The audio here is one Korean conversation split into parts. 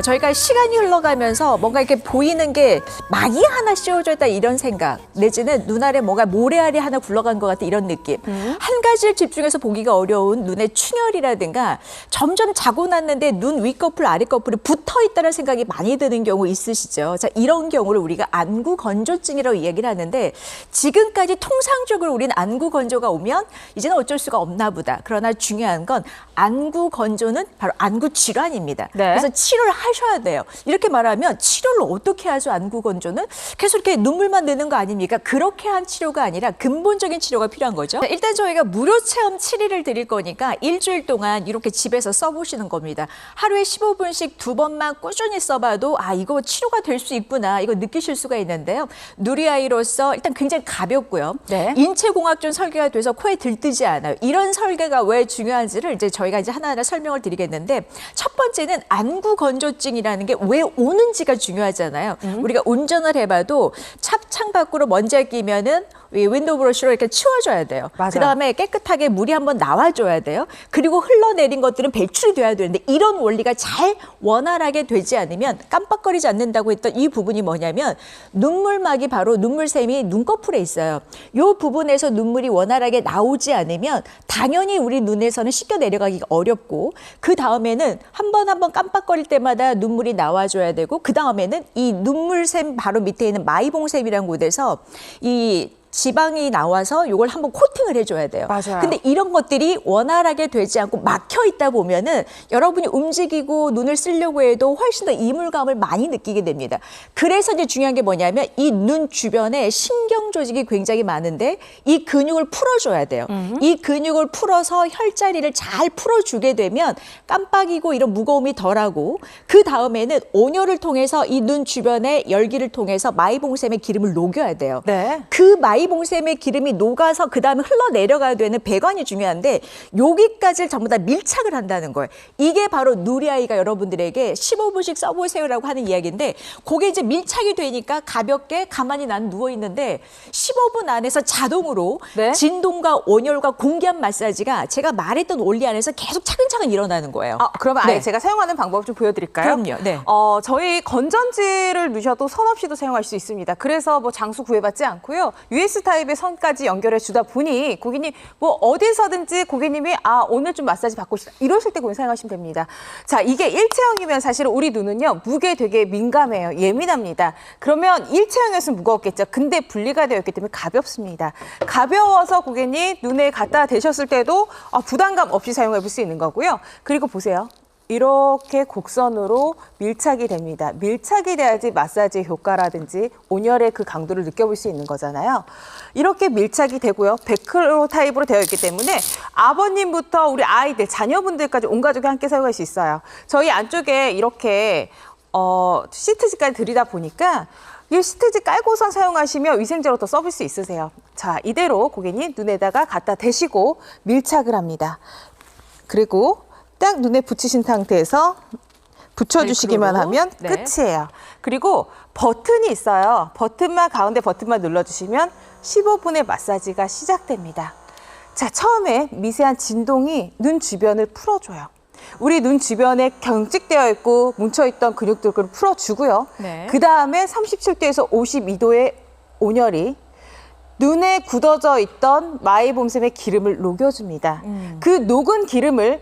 저희가 시간이 흘러가면서 뭔가 이렇게 보이는 게 막이 하나 씌워져 있다 이런 생각, 내지는 눈 아래 뭔가 모래알이 하나 굴러간 것 같은 이런 느낌. 한 가지를 집중해서 보기가 어려운 눈의 충혈이라든가 점점 자고 났는데 눈 윗꺼풀 아랫꺼풀이 붙어 있다는 생각이 많이 드는 경우 있으시죠. 자, 이런 경우를 우리가 안구건조증이라고 이야기를 하는데, 지금까지 통상적으로 우리는 안구건조가 오면 이제는 어쩔 수가 없나 보다. 그러나 중요한 건 안구건조는 바로 안구질환입니다. 네. 그래서 치료를 하셔야 돼요. 이렇게 말하면 치료를 어떻게 하죠? 안구건조는 계속 이렇게 눈물만 내는 거 아닙니까? 그렇게 한 치료가 아니라 근본적인 치료가 필요한 거죠. 일단 저희가 무료 체험 7일을 드릴 거니까 일주일 동안 이렇게 집에서 써보시는 겁니다. 하루에 15분씩 2번만 꾸준히 써봐도 이거 치료가 될 수 있구나, 이거 느끼실 수가 있는데요. 누리아이로서 일단 굉장히 가볍고요. 네. 인체공학적 설계가 돼서 코에 들뜨지 않아요. 이런 설계가 왜 중요한지를 이제 저희가 이제 하나하나 설명을 드리겠는데, 첫 번째는 안구건조증이라는 게 왜 오는지가 중요하잖아요. 우리가 운전을 해봐도 차창 밖으로 먼지가 끼면은 윈도우 브러쉬로 이렇게 치워줘야 돼요. 맞아요. 그다음에 깨끗하게 물이 한번 나와줘야 돼요. 그리고 흘러내린 것들은 배출이 돼야 되는데, 이런 원리가 잘 원활하게 되지 않으면 깜빡거리지 않는다고 했던 이 부분이 뭐냐면, 눈물막이 바로 눈물샘이 눈꺼풀에 있어요. 이 부분에서 눈물이 원활하게 나오지 않으면 당연히 우리 눈에서는 씻겨 내려가기가 어렵고, 그 다음에는 한 번 깜빡거릴 때마다 눈물이 나와줘야 되고, 그 다음에는 이 눈물샘 바로 밑에 있는 마이봉샘이라는 곳에서 이 지방이 나와서 이걸 한번 코팅을 해줘야 돼요. 맞아요. 근데 이런 것들이 원활하게 되지 않고 막혀 있다 보면은 여러분이 움직이고 눈을 쓰려고 해도 훨씬 더 이물감을 많이 느끼게 됩니다. 그래서 이제 중요한 게 뭐냐면, 이 눈 주변에 신경 조직이 굉장히 많은데 이 근육을 풀어줘야 돼요. 이 근육을 풀어서 혈자리를 잘 풀어주게 되면 깜빡이고 이런 무거움이 덜하고, 그 다음에는 온열을 통해서 이 눈 주변에 열기를 통해서 마이봉샘의 기름을 녹여야 돼요. 네. 그 마이봉샘의 기름이 녹아서 그 다음에 흘러내려가야 되는 배관이 중요한데, 여기까지를 전부 다 밀착을 한다는 거예요. 이게 바로 누리아이가 여러분들에게 15분씩 써보세요라고 하는 이야기인데, 그게 이제 밀착이 되니까 가볍게 가만히 난 누워있는데 15분 안에서 자동으로 네. 진동과 온열과 공기압 마사지가 제가 말했던 원리 안에서 계속 차근차근 일어나는 거예요. 그러면 아예 네. 제가 사용하는 방법 좀 보여드릴까요? 그럼요. 네. 저희 건전지를 넣으셔도 선 없이도 사용할 수 있습니다. 그래서 뭐 장수 구애받지 않고요. US 타입의 선까지 연결해 주다 보니 고객님 뭐 어디서든지 고객님이 오늘 좀 마사지 받고 싶다 이러실 때 고객님 사용하시면 됩니다. 자, 이게 일체형이면 사실 우리 눈은요 무게에 되게 민감해요. 예민합니다. 그러면 일체형이었으면 무거웠겠죠. 근데 분리가 되어 있기 때문에 가볍습니다. 가벼워서 고객님 눈에 갖다 대셨을 때도 부담감 없이 사용해 볼 수 있는 거고요. 그리고 보세요. 이렇게 곡선으로 밀착이 됩니다. 밀착이 돼야지 마사지 효과라든지 온열의 그 강도를 느껴볼 수 있는 거잖아요. 이렇게 밀착이 되고요. 100kg 타입으로 되어 있기 때문에 아버님부터 우리 아이들, 자녀분들까지 온 가족이 함께 사용할 수 있어요. 저희 안쪽에 이렇게 시트지까지 들이다 보니까 이 시트지 깔고선 사용하시면 위생제로 더 써볼 수 있으세요. 자, 이대로 고객님 눈에다가 갖다 대시고 밀착을 합니다. 그리고 딱 눈에 붙이신 상태에서 붙여주시기만 하면 네. 끝이에요. 그리고 버튼이 있어요. 가운데 버튼만 눌러주시면 15분의 마사지가 시작됩니다. 자, 처음에 미세한 진동이 눈 주변을 풀어줘요. 우리 눈 주변에 경직되어 있고 뭉쳐있던 근육들을 풀어주고요. 네. 그 다음에 37도에서 52도의 온열이 눈에 굳어져 있던 마이봉샘의 기름을 녹여줍니다. 그 녹은 기름을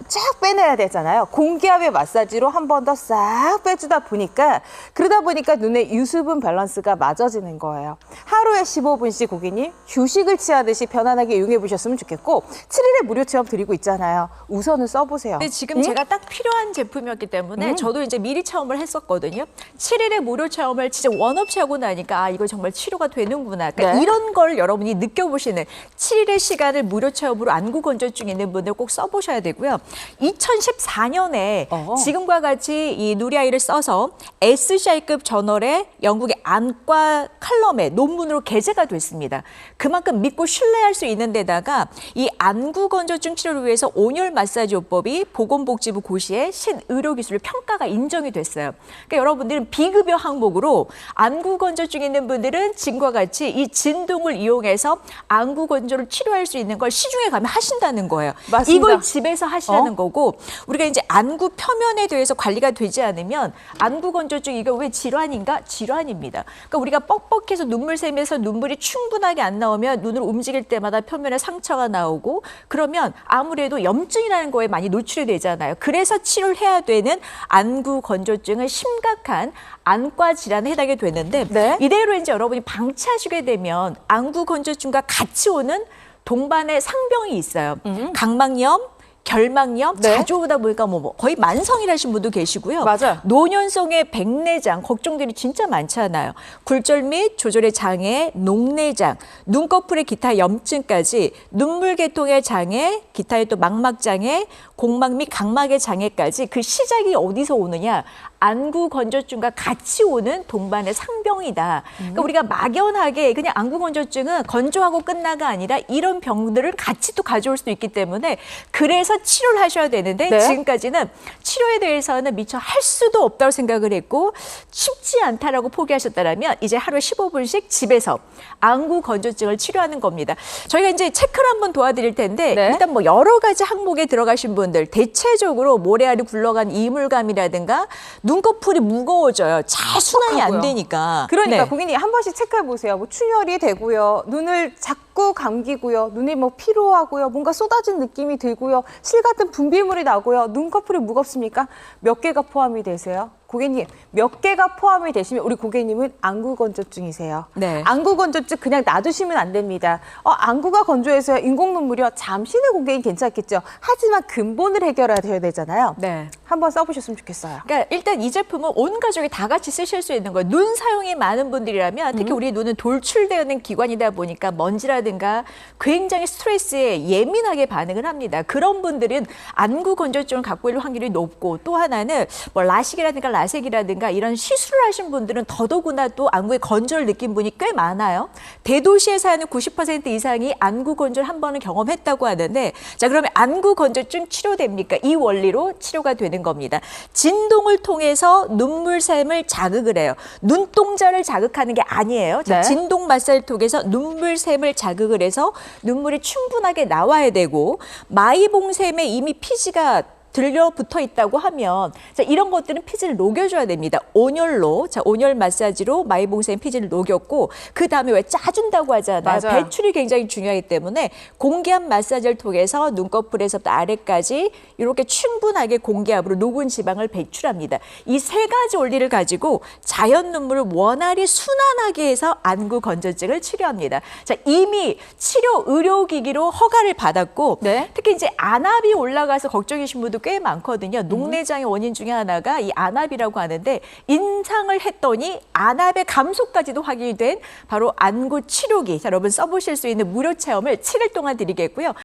쫙 빼내야 되잖아요. 공기압의 마사지로 한 번 더 싹 빼주다 보니까 그러다 보니까 눈의 유수분 밸런스가 맞아지는 거예요. 하루에 15분씩 고객님 휴식을 취하듯이 편안하게 이용해 보셨으면 좋겠고 7일의 무료 체험 드리고 있잖아요. 우선은 써보세요. 근데 지금 제가 딱 필요한 제품이었기 때문에 저도 이제 미리 체험을 했었거든요. 7일의 무료 체험을 진짜 원업체 하고 나니까 이거 정말 치료가 되는구나. 그러니까 네. 이런 걸 여러분이 느껴보시는 7일의 시간을 무료 체험으로 안구건조증 있는 분들 꼭 써보셔야 되고요. 2014년에 지금과 같이 이 누리아이를 써서 SCI급 저널에 영국의 안과 칼럼에 논문으로 게재가 됐습니다. 그만큼 믿고 신뢰할 수 있는 데다가 이 안구건조증 치료를 위해서 온열 마사지 요법이 보건복지부 고시의 신의료기술 평가가 인정이 됐어요. 그러니까 여러분들은 비급여 항목으로 안구건조증 있는 분들은 지금과 같이 이 진동을 이용해서 안구건조를 치료할 수 있는 걸 시중에 가면 하신다는 거예요. 맞습니다. 이걸 집에서 하시는 치료하는 거고 우리가 이제 안구 표면에 대해서 관리가 되지 않으면 안구 건조증 이거 왜 질환인가? 질환입니다. 그러니까 우리가 뻑뻑해서 눈물 샘에서 눈물이 충분하게 안 나오면 눈을 움직일 때마다 표면에 상처가 나오고 그러면 아무래도 염증이라는 거에 많이 노출이 되잖아요. 그래서 치료를 해야 되는 안구 건조증은 심각한 안과 질환에 해당이 되는데 네. 이대로 이제 여러분이 방치하시게 되면 안구 건조증과 같이 오는 동반의 상병이 있어요. 각막염, 결막염, 네. 자주 오다 보니까 뭐 거의 만성이라신 분도 계시고요. 맞아요. 노년성의 백내장 걱정들이 진짜 많잖아요. 굴절 및 조절의 장애, 녹내장, 눈꺼풀의 기타 염증까지 눈물 계통의 장애, 기타의 또 망막 장애, 공막 및 각막의 장애까지 그 시작이 어디서 오느냐? 안구 건조증과 같이 오는 동반의 상병이다. 그러니까 우리가 막연하게 그냥 안구 건조증은 건조하고 끝나가 아니라 이런 병들을 같이 또 가져올 수도 있기 때문에 그래서 치료를 하셔야 되는데 네. 지금까지는 치료에 대해서는 미처 할 수도 없다고 생각을 했고 쉽지 않다라고 포기하셨다면 이제 하루에 15분씩 집에서 안구 건조증을 치료하는 겁니다. 저희가 이제 체크를 한번 도와드릴 텐데 네. 일단 뭐 여러 가지 항목에 들어가신 분들 대체적으로 모래알이 굴러간 이물감이라든가 눈꺼풀이 무거워져요. 잘 순환이 안 퍽퍽하고요. 되니까. 그러니까 네. 고객님 한 번씩 체크해 보세요. 뭐 충혈이 되고요, 눈을 자꾸 감기고요, 눈이 뭐 피로하고요, 뭔가 쏟아진 느낌이 들고요, 실 같은 분비물이 나고요, 눈꺼풀이 무겁습니까? 몇 개가 포함이 되세요? 고객님 몇 개가 포함이 되시면 우리 고객님은 안구 건조증이세요. 네. 안구 건조증 그냥 놔두시면 안 됩니다. 안구가 건조해서 인공 눈물이요. 잠시는 고객님 괜찮겠죠. 하지만 근본을 해결하셔야 되잖아요. 네. 한번 써보셨으면 좋겠어요. 그러니까 일단 이 제품은 온 가족이 다 같이 쓰실 수 있는 거예요. 눈 사용이 많은 분들이라면 특히 우리 눈은 돌출되는 기관이다 보니까 먼지라든가 굉장히 스트레스에 예민하게 반응을 합니다. 그런 분들은 안구 건조증을 갖고 있는 확률이 높고 또 하나는 뭐 라식이라든가 라섹이라든가 이런 시술을 하신 분들은 더더구나 또 안구에 건조를 느낀 분이 꽤 많아요. 대도시에 사는 90% 이상이 안구 건조를 한 번은 경험했다고 하는데 자 그러면 안구 건조증 치료됩니까? 이 원리로 치료가 되는 겁니다. 진동을 통해서 눈물샘을 자극을 해요. 눈동자를 자극하는 게 아니에요. 자, 네. 진동 마사지를 통해서 눈물샘을 자극을 해서 눈물이 충분하게 나와야 되고 마이봉샘에 이미 피지가 들려붙어 있다고 하면 자, 이런 것들은 피지를 녹여줘야 됩니다. 온열로 자 온열 마사지로 마이봉샘 피지를 녹였고 그 다음에 왜 짜준다고 하잖아요. 맞아요. 배출이 굉장히 중요하기 때문에 공기압 마사지를 통해서 눈꺼풀에서부터 아래까지 이렇게 충분하게 공기압으로 녹은 지방을 배출합니다. 이 세 가지 원리를 가지고 자연 눈물을 원활히 순환하게 해서 안구 건조증을 치료합니다. 자 이미 치료 의료기기로 허가를 받았고 네. 특히 이제 안압이 올라가서 걱정이신 분도 꽤 많거든요. 녹내장의 원인 중에 하나가 이 안압이라고 하는데 임상을 했더니 안압의 감소까지도 확인이 된 바로 안구 치료기. 자, 여러분 써보실 수 있는 무료 체험을 7일 동안 드리겠고요.